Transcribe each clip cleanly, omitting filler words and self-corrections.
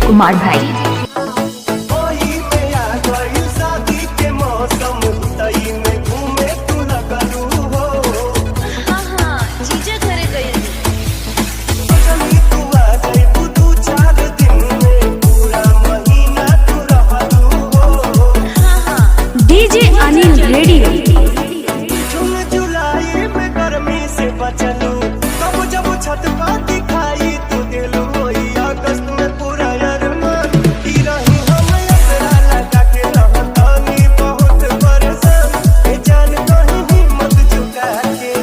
कुमार भाई। DJ Anil radio. जुलाई में गर्मी से बचलू तब जब छत पर दिखाई तू दिलू अगस्त में पूरा अरमान की रही हम असरा लगा के रहतानी बहुत परेशान ए जान कहीं हिम्मत जुटा के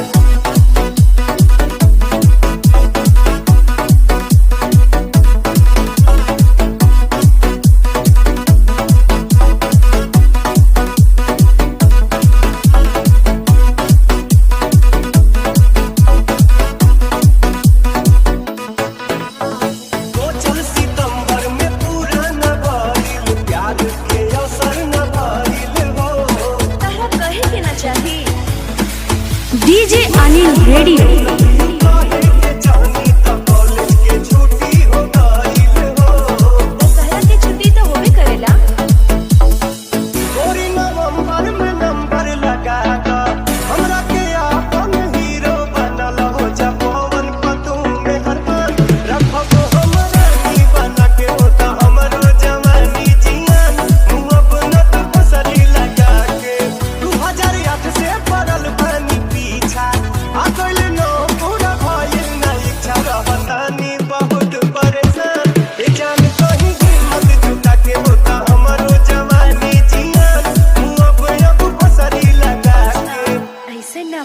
डीजे अनिल रेडियो।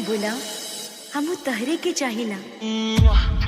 बोला हम तहरे के चाहिला।